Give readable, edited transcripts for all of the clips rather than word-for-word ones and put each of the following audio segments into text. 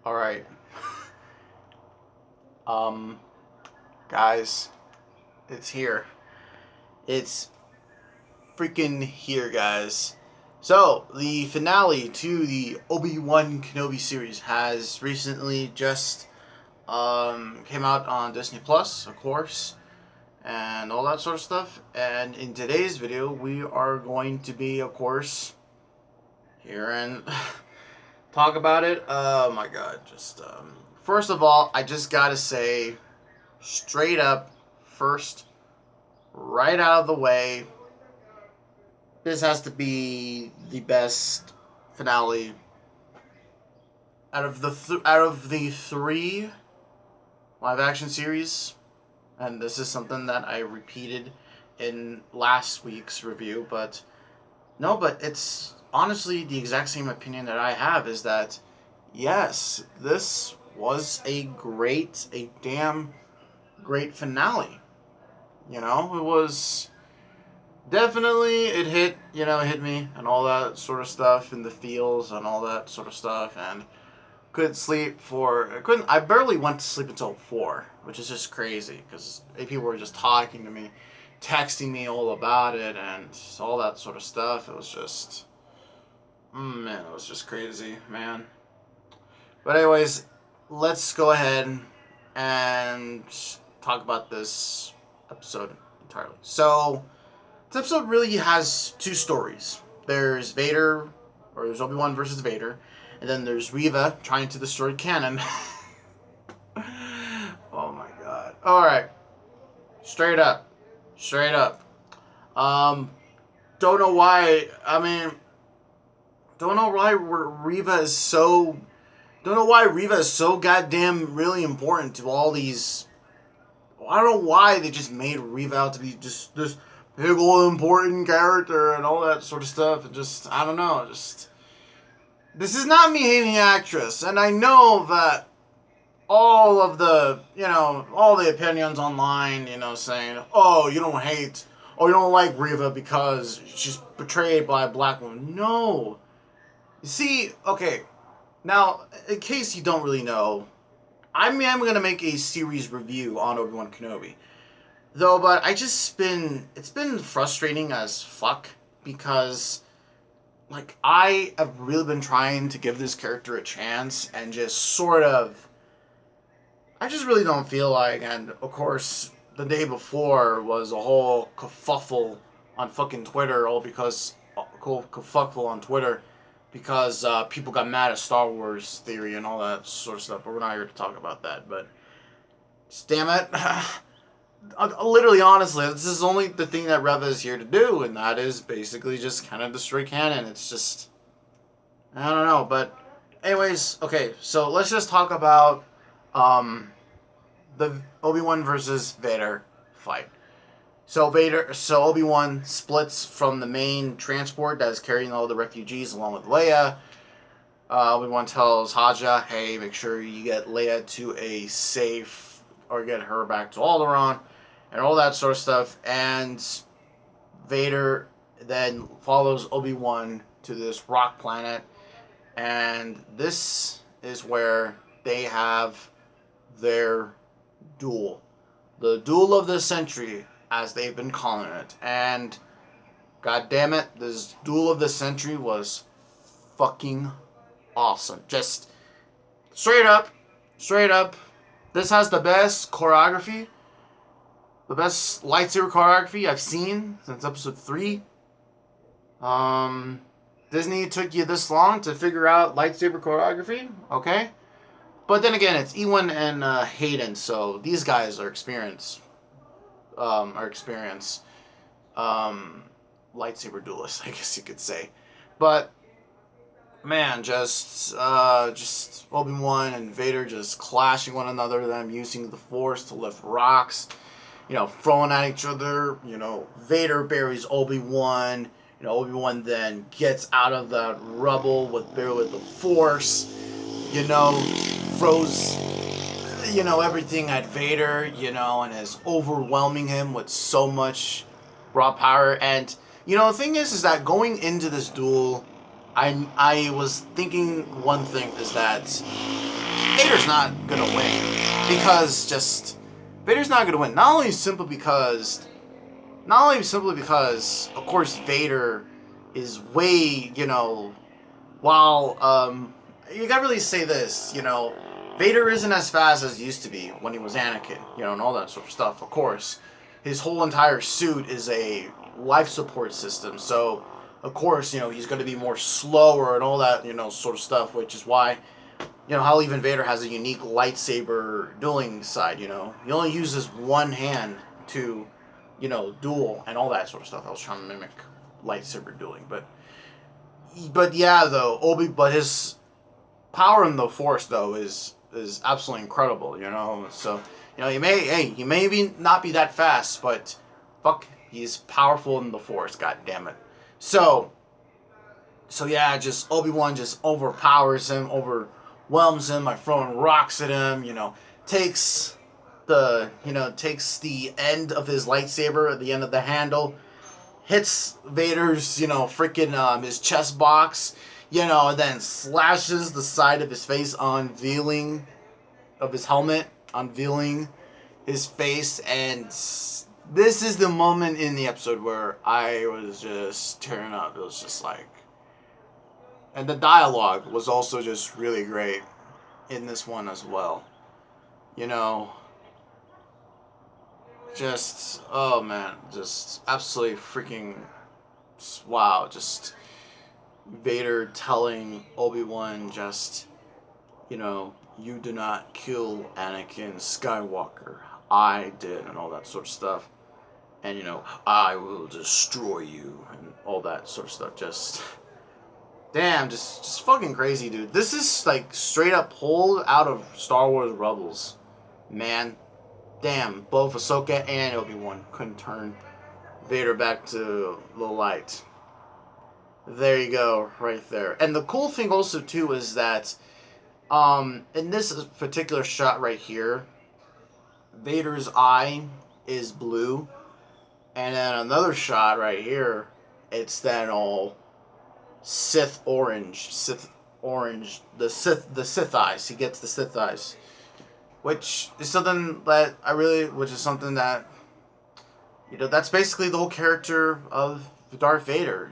Alright. Guys, it's here. It's freaking here, guys. So, the finale to the Obi-Wan Kenobi series has recently just came out on Disney Plus, of course, and all that sort of stuff. And in today's video, we are going to be, of course, here and talk about it. Oh my god, just first of all, I just gotta say, straight up, first, right out of the way, this has to be the best finale out of the three live action series, and this is something that I repeated in last week's review. But no, but it's honestly the exact same opinion that I have, is that yes, this was a damn great finale. You know, it was definitely, it hit me and all that sort of stuff, and the feels and all that sort of stuff, and I barely went to sleep until 4, which is just crazy, because people were just talking to me, texting me all about it, and all that sort of stuff. It was just, man, it was just crazy, man. But anyways, let's go ahead and talk about this episode entirely. So, this episode really has two stories. There's Vader, or there's Obi-Wan versus Vader, and then there's Reva trying to destroy canon. Oh my god. Alright. Straight up. Don't know why, don't know why Reva is so... Don't know why Reva is so goddamn really important to all these... I don't know why they just made Reva out to be just this big old important character and all that sort of stuff. And just, I don't know, just... This is not me hating the actress, and I know that all of the, all the opinions online, saying, oh, you don't like Reva because she's portrayed by a black woman. No. You see, okay, now, in case you don't really know, I'm going to make a series review on Obi-Wan Kenobi. Though, but it's been frustrating as fuck, because, like, I have really been trying to give this character a chance, and just sort of, I just really don't feel like, and of course, the day before was a whole kerfuffle on fucking Twitter, because people got mad at Star Wars theory and all that sort of stuff, but we're not here to talk about that. But just, damn it, literally, honestly, this is only the thing that Reva is here to do, and that is basically just kind of destroy canon. It's just, I don't know. But anyways, okay, so let's just talk about the Obi-Wan versus Vader fight. So Obi-Wan splits from the main transport that is carrying all the refugees along with Leia. Obi-Wan tells Haja, hey, make sure you get Leia to a safe, or get her back to Alderaan, and all that sort of stuff. And Vader then follows Obi-Wan to this rock planet, and this is where they have their duel. The duel of the century, as they've been calling it. And god damn it, this duel of the century was fucking awesome. Just straight up, this has the best choreography, the best lightsaber choreography I've seen since episode 3. Disney took you this long to figure out lightsaber choreography, okay? But then again, it's Ewan and Hayden, so these guys are experienced. Lightsaber duelists, I guess you could say. But man, just Obi-Wan and Vader just clashing one another, them using the Force to lift rocks, throwing at each other. Vader buries Obi-Wan. Obi-Wan then gets out of that rubble with the Force. Throws everything at Vader, and is overwhelming him with so much raw power. And the thing is that going into this duel, I was thinking one thing is that Vader's not gonna win because just Vader's not gonna win. Not only simply because of course Vader is way, while you gotta really say this, Vader isn't as fast as he used to be when he was Anakin, and all that sort of stuff. Of course, his whole entire suit is a life support system, so of course, he's going to be more slower and all that, sort of stuff, which is why, how even Vader has a unique lightsaber dueling side, He only uses one hand to, duel and all that sort of stuff. I was trying to mimic lightsaber dueling, but yeah, though, but his power in the Force, though, is absolutely incredible, So, he may not be that fast, but fuck, he's powerful in the Force, god damn it. So yeah, just Obi-Wan just overpowers him, overwhelms him by throwing rocks at him, takes takes the end of his lightsaber at the end of the handle, hits Vader's, freaking his chest box, and then slashes the side of his face, unveiling of his helmet, unveiling his face, and this is the moment in the episode where I was just tearing up. It was just like, and the dialogue was also just really great in this one as well. Just, oh man, just absolutely freaking, wow, just Vader telling Obi-Wan just, you do not kill Anakin Skywalker. I did, and all that sort of stuff. And, I will destroy you, and all that sort of stuff. Just, damn, just fucking crazy, dude. This is, like, straight up pulled out of Star Wars Rebels. Man, damn, both Ahsoka and Obi-Wan couldn't turn Vader back to the light. There you go, right there. And the cool thing also, too, is that, in this particular shot right here, Vader's eye is blue. And then another shot right here, it's that all Sith orange, the Sith eyes. He gets the Sith eyes, which is something that which is something that, that's basically the whole character of Darth Vader,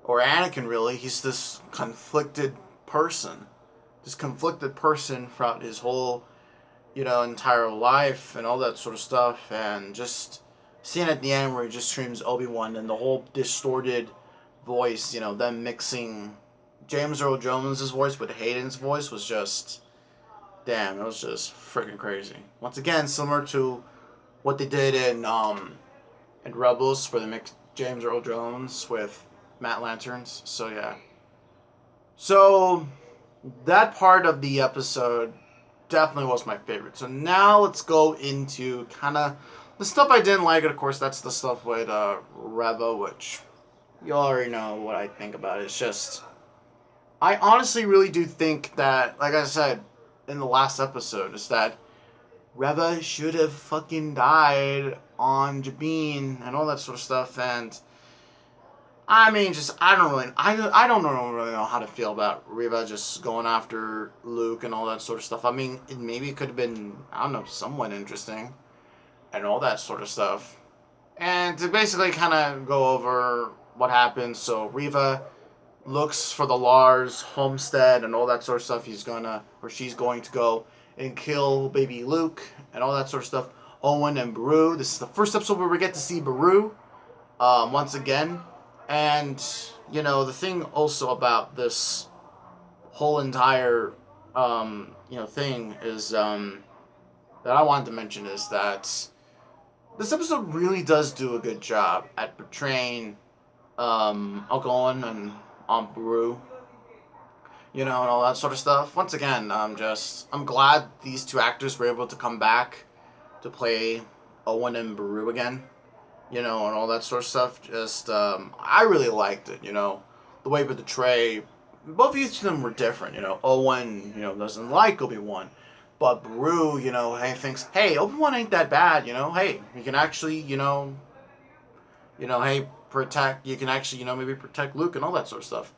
or Anakin. Really, he's this conflicted person throughout his whole, entire life and all that sort of stuff, and just scene at the end where he just screams Obi-Wan and the whole distorted voice, them mixing James Earl Jones' voice with Hayden's voice was just, damn, it was just freaking crazy. Once again, similar to what they did in Rebels, where they mixed James Earl Jones with Matt Lanterns. So yeah. So that part of the episode definitely was my favorite. So now let's go into kind of the stuff I didn't like. And of course, that's the stuff with Reva, which you already know what I think about it. It's just, I honestly really do think that, like I said in the last episode, is that Reva should have fucking died on Jabin and all that sort of stuff. And I mean, I don't really know how to feel about Reva just going after Luke and all that sort of stuff. I mean, maybe it could have been, I don't know, somewhat interesting and all that sort of stuff. And to basically kind of go over what happens, so Reva looks for the Lars homestead and all that sort of stuff. She's going to go and kill baby Luke and all that sort of stuff. Owen and Beru. This is the first episode where we get to see Beru once again. And, the thing also about this whole entire, thing is, that I wanted to mention is that this episode really does do a good job at portraying, Uncle Owen and Aunt Beru, and all that sort of stuff. Once again, I'm glad these two actors were able to come back to play Owen and Beru again. And all that sort of stuff. Just, I really liked it, the way they portray, both each of them were different, Owen, doesn't like Obi-Wan, but Beru, thinks, hey, Obi-Wan ain't that bad, hey, you can actually, hey, you can actually, maybe protect Luke and all that sort of stuff.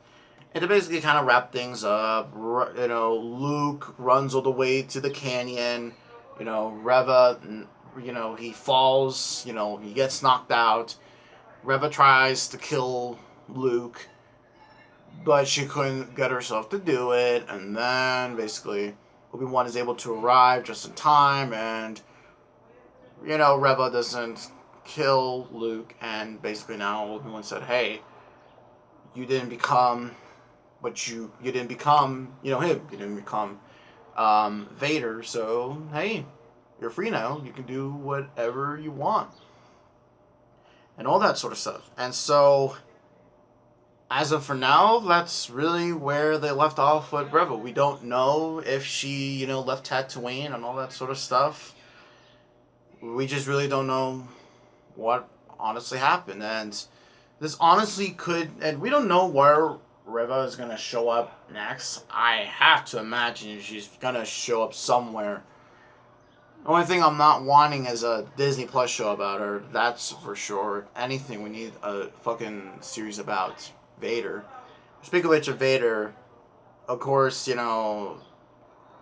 And to basically kind of wrap things up, Luke runs all the way to the canyon. Reva, he falls. He gets knocked out. Reva tries to kill Luke, but she couldn't get herself to do it. And then basically, Obi-Wan is able to arrive just in time, and Reva doesn't kill Luke, and basically now Obi-Wan said, "Hey, you didn't become what you didn't become, him. You didn't become Vader. So hey, you're free now. You can do whatever you want, and all that sort of stuff." And so, as of for now, that's really where they left off with Reva. We don't know if she, left Tatooine and all that sort of stuff. We just really don't know what honestly happened, and this honestly could, and we don't know where Reva is gonna show up next. I have to imagine she's gonna show up somewhere. The only thing I'm not wanting is a Disney Plus show about her. That's for sure. If anything, we need a fucking series about Vader. Speaking of which, of Vader, of course, the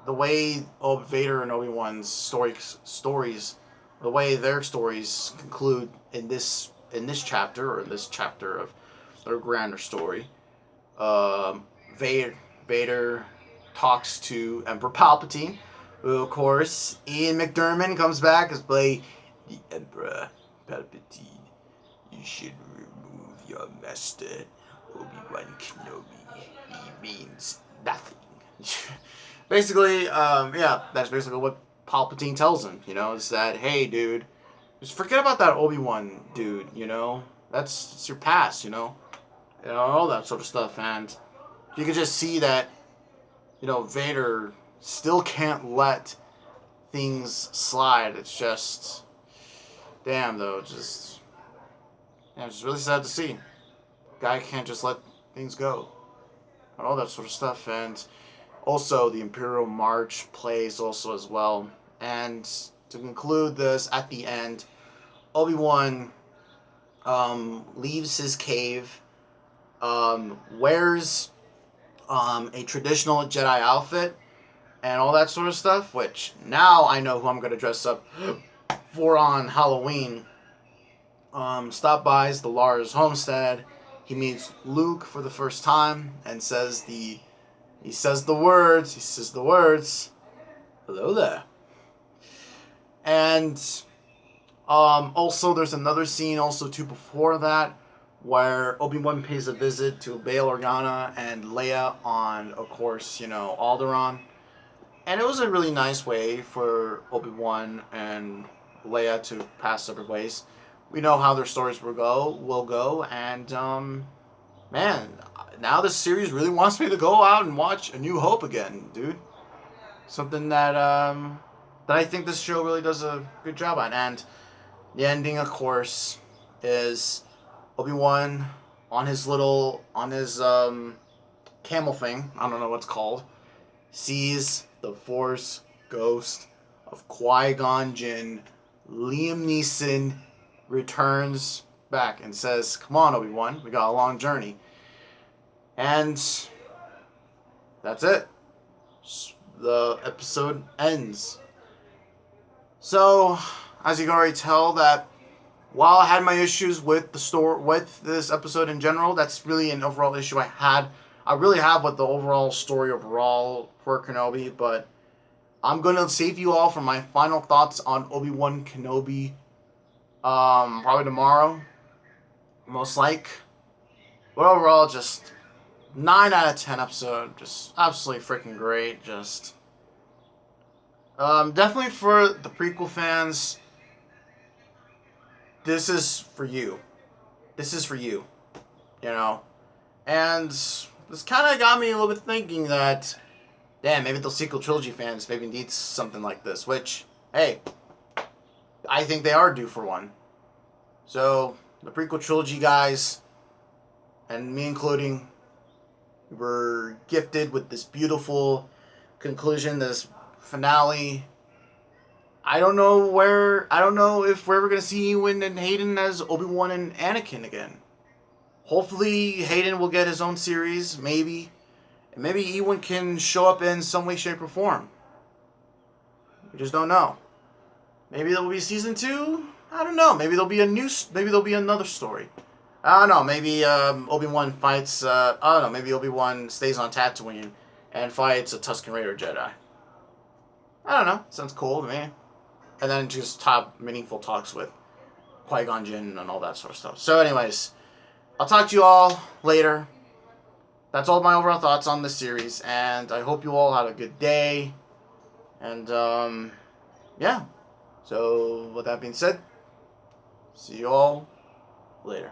way Vader and Obi-Wan's stories, the way their stories conclude in this chapter, or in this chapter of their grander story. Vader talks to Emperor Palpatine, who, of course, Ian McDiarmid comes back as play the Emperor Palpatine. You should remove your master, Obi-Wan Kenobi. He means nothing. Basically, that's basically what Palpatine tells him, is that, hey, dude, just forget about that Obi-Wan dude, it's your past, all that sort of stuff. And you can just see that, Vader still can't let things slide. It's just, damn, though, it's just really sad to see. Guy can't just let things go, and all that sort of stuff. And also, the Imperial March plays also as well. And to conclude this, at the end, Obi-Wan leaves his cave, wears a traditional Jedi outfit, and all that sort of stuff, which now I know who I'm going to dress up for on Halloween. Stop by the Lars homestead. He meets Luke for the first time and says the words, "Hello there." And also there's another scene also too before that, where Obi-Wan pays a visit to Bail Organa and Leia on, of course, Alderaan. And it was a really nice way for Obi-Wan and Leia to pass separate ways. We know how their stories will go, and man, now this series really wants me to go out and watch A New Hope again, dude. Something that I think this show really does a good job on. And the ending, of course, is Obi-Wan on his camel thing, I don't know what's called, sees the Force ghost of Qui-Gon Jinn. Liam Neeson returns back and says, "Come on, Obi-Wan, we got a long journey." And that's it. The episode ends. So, as you can already tell, that while I had my issues with with this episode in general, that's really an overall issue I really have with the overall story overall for Kenobi. But I'm gonna save you all for my final thoughts on Obi-Wan Kenobi. Probably tomorrow, most like. But overall, just 9 out of 10 episode, just absolutely freaking great. Just definitely for the prequel fans. This is for you. This is for you. And this kind of got me a little bit thinking that, damn, maybe the sequel trilogy fans maybe need something like this. Which, hey, I think they are due for one. So, the prequel trilogy guys, and me including, were gifted with this beautiful conclusion, this finale. I don't know if we're ever going to see Ewan and Hayden as Obi-Wan and Anakin again. Hopefully, Hayden will get his own series, maybe. And maybe Ewan can show up in some way, shape, or form. We just don't know. Maybe there will be season 2. I don't know. Maybe there'll be maybe there'll be another story. I don't know. Maybe Obi-Wan fights. I don't know. Maybe Obi-Wan stays on Tatooine and fights a Tusken Raider Jedi. I don't know. Sounds cool to me. And then just top meaningful talks with Qui-Gon Jinn and all that sort of stuff. So, anyways, I'll talk to you all later. That's all my overall thoughts on this series, and I hope you all have a good day. And yeah. So, with that being said, see you all later.